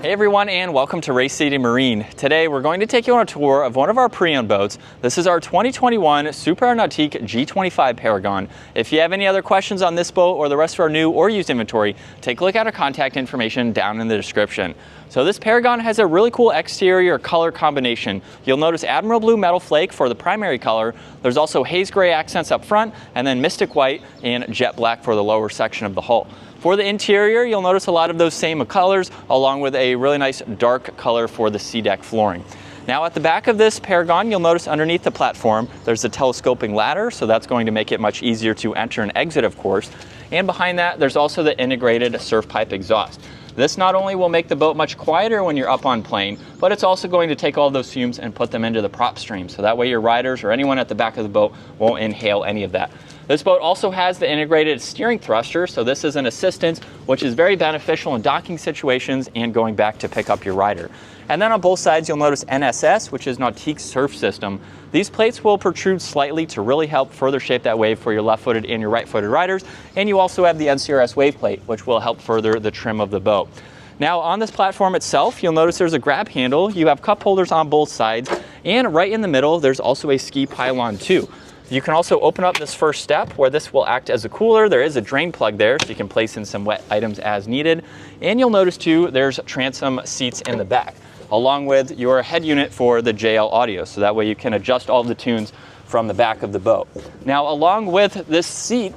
Hey everyone, and welcome to Race City Marine. Today we're going to take you on a tour of one of our pre-owned boats. This is our 2021 Super Nautique G25 Paragon. If you have any other questions on this boat or the rest of our new or used inventory, take a look at our contact information down in the description. So this Paragon has a really cool exterior color combination. You'll notice Admiral Blue Metal Flake for the primary color. There's also haze gray accents up front, and then Mystic White and Jet Black for the lower section of the hull. For the interior, you'll notice a lot of those same colors, along with a really nice dark color for the sea deck flooring. Now at the back of this Paragon, you'll notice underneath the platform, there's a telescoping ladder, so that's going to make it much easier to enter and exit, of course. And behind that, there's also the integrated surf pipe exhaust. This not only will make the boat much quieter when you're up on plane, but it's also going to take all those fumes and put them into the prop stream. So that way your riders or anyone at the back of the boat won't inhale any of that. This boat also has the integrated steering thruster, so this is an assistance which is very beneficial in docking situations and going back to pick up your rider. And then on both sides you'll notice NSS, which is Nautique's surf system. These plates will protrude slightly to really help further shape that wave for your left-footed and your right-footed riders. And you also have the NCRS wave plate, which will help further the trim of the boat. Now on this platform itself, you'll notice there's a grab handle, you have cup holders on both sides, and right in the middle there's also a ski pylon too. You can also open up this first step where this will act as a cooler. There is a drain plug there, so you can place in some wet items as needed. And you'll notice too, there's transom seats in the back, along with your head unit for the JL audio. So that way you can adjust all the tunes from the back of the boat. Now, along with this seat,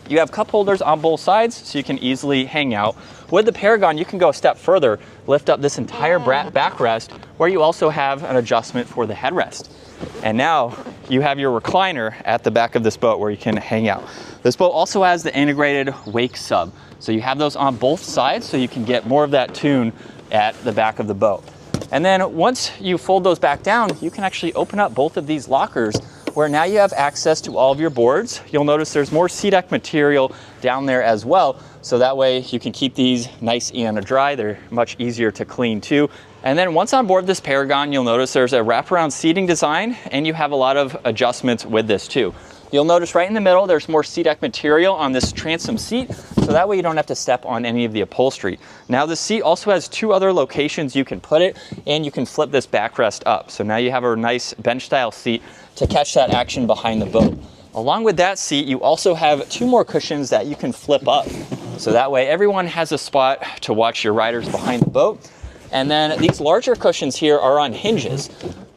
you have cup holders on both sides, so you can easily hang out. With the Paragon, you can go a step further, lift up this entire backrest, where you also have an adjustment for the headrest. And now you have your recliner at the back of this boat where you can hang out. This boat also has the integrated wake sub. So you have those on both sides so you can get more of that tune at the back of the boat. And then once you fold those back down, you can actually open up both of these lockers where now you have access to all of your boards. You'll notice there's more sea deck material down there as well. So that way you can keep these nice and dry. They're much easier to clean too. And then once on board this Paragon, you'll notice there's a wraparound seating design, and you have a lot of adjustments with this too. You'll notice right in the middle, there's more sea deck material on this transom seat, so that way you don't have to step on any of the upholstery. Now the seat also has two other locations you can put it, and you can flip this backrest up. So now you have a nice bench style seat to catch that action behind the boat. Along with that seat, you also have two more cushions that you can flip up. So that way everyone has a spot to watch your riders behind the boat. And then these larger cushions here are on hinges.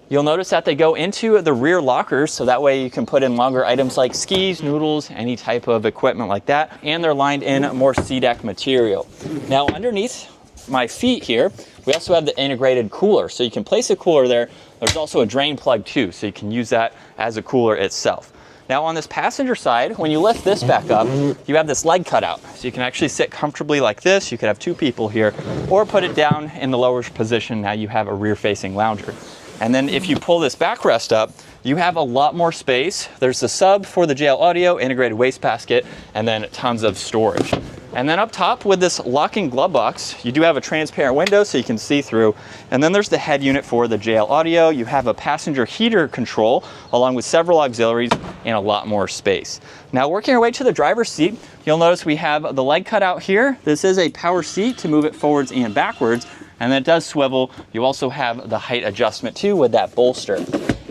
You'll notice that they go into the rear lockers, so that way you can put in longer items like skis, noodles, any type of equipment like that. And they're lined in more sea deck material. Now underneath my feet here, we also have the integrated cooler. So you can place a cooler there. There's also a drain plug too, so you can use that as a cooler itself. Now on this passenger side, when you lift this back up, you have this leg cutout. So you can actually sit comfortably like this. You could have two people here, or put it down in the lower position. Now you have a rear-facing lounger. And then if you pull this backrest up, you have a lot more space. There's the sub for the JL audio, integrated wastebasket, and then tons of storage. And then up top with this locking glove box, you do have a transparent window so you can see through. And then there's the head unit for the JL audio. You have a passenger heater control along with several auxiliaries and a lot more space. Now working our way to the driver's seat, you'll notice we have the leg cutout here. This is a power seat to move it forwards and backwards, and then it does swivel. You also have the height adjustment too with that bolster.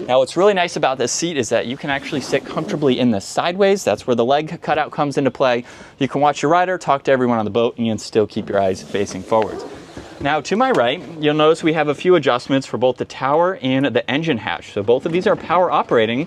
Now what's really nice about this seat is that you can actually sit comfortably in this sideways. That's where the leg cutout comes into play. You can watch your rider, talk to everyone on the boat, and still keep your eyes facing forwards. Now to my right, you'll notice we have a few adjustments for both the tower and the engine hatch. So both of these are power operating.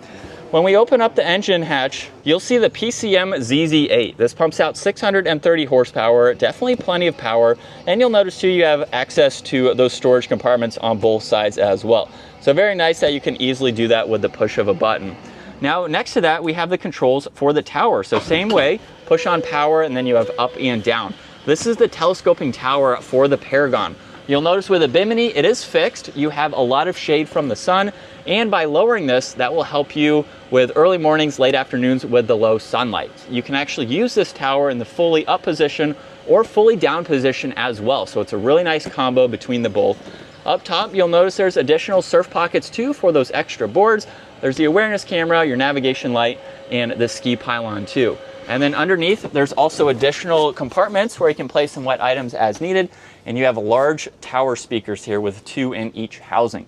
When we open up the engine hatch, you'll see the PCM ZZ8. This pumps out 630 horsepower, definitely plenty of power. And you'll notice too, you have access to those storage compartments on both sides as well. So very nice that you can easily do that with the push of a button. Now next to that, we have the controls for the tower. So same way, push on power, and then you have up and down. This is the telescoping tower for the Paragon. You'll notice with a Bimini, it is fixed. You have a lot of shade from the sun, and by lowering this, that will help you with early mornings, late afternoons with the low sunlight. You can actually use this tower in the fully up position or fully down position as well. So it's a really nice combo between the both. Up top, you'll notice there's additional surf pockets too for those extra boards. There's the awareness camera, your navigation light, and the ski pylon too. And then underneath, there's also additional compartments where you can place some wet items as needed. and you have large tower speakers here with 2 in each housing.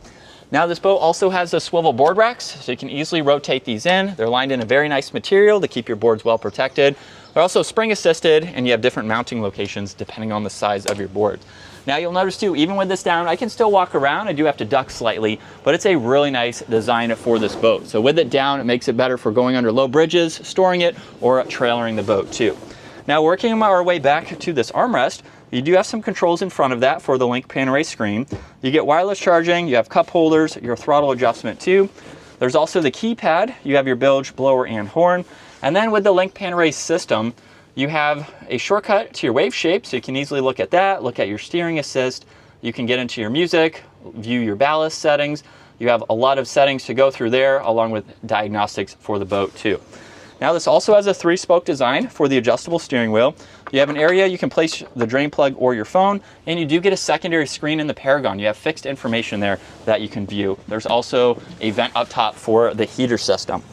Now this boat also has the swivel board racks, so you can easily rotate these in. They're lined in a very nice material to keep your boards well protected. They're also spring assisted, and you have different mounting locations depending on the size of your board. Now you'll notice too, even with this down, I can still walk around. I do have to duck slightly, but it's a really nice design for this boat. So with it down, it makes it better for going under low bridges, storing it, or trailering the boat too. Now working our way back to this armrest, you do have some controls in front of that for the link pan array screen. You get wireless charging, you have cup holders, your throttle adjustment too. There's also the keypad, you have your bilge, blower, and horn. And then with the link pan array system, you have a shortcut to your wave shape, so you can easily look at that, look at your steering assist. You can get into your music, view your ballast settings. You have a lot of settings to go through there, along with diagnostics for the boat too. Now this also has a 3-spoke design for the adjustable steering wheel. You have an area you can place the drain plug or your phone, and you do get a secondary screen in the Paragon. You have fixed information there that you can view. There's also a vent up top for the heater system.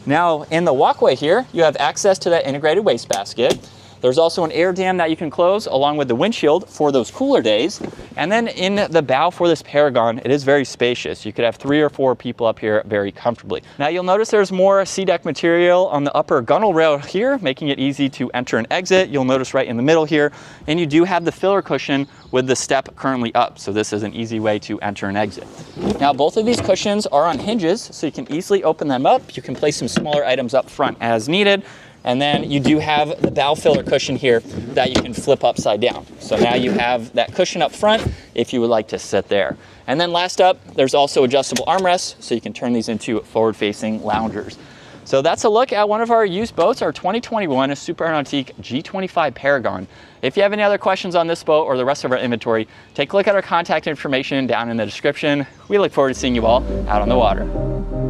Now in the walkway here, you have access to that integrated wastebasket. There's also an air dam that you can close along with the windshield for those cooler days. And then in the bow for this Paragon, it is very spacious. You could have 3 or 4 people up here very comfortably. Now you'll notice there's more SeaDek material on the upper gunnel rail here, making it easy to enter and exit. You'll notice right in the middle here, and you do have the filler cushion with the step currently up. So this is an easy way to enter and exit. Now both of these cushions are on hinges, so you can easily open them up. You can place some smaller items up front as needed. And then you do have the bow filler cushion here that you can flip upside down. So now you have that cushion up front if you would like to sit there. And then last up, there's also adjustable armrests, so you can turn these into forward-facing loungers. So that's a look at one of our used boats, our 2021 Super Nautique G25 Paragon. If you have any other questions on this boat or the rest of our inventory, take a look at our contact information down in the description. We look forward to seeing you all out on the water.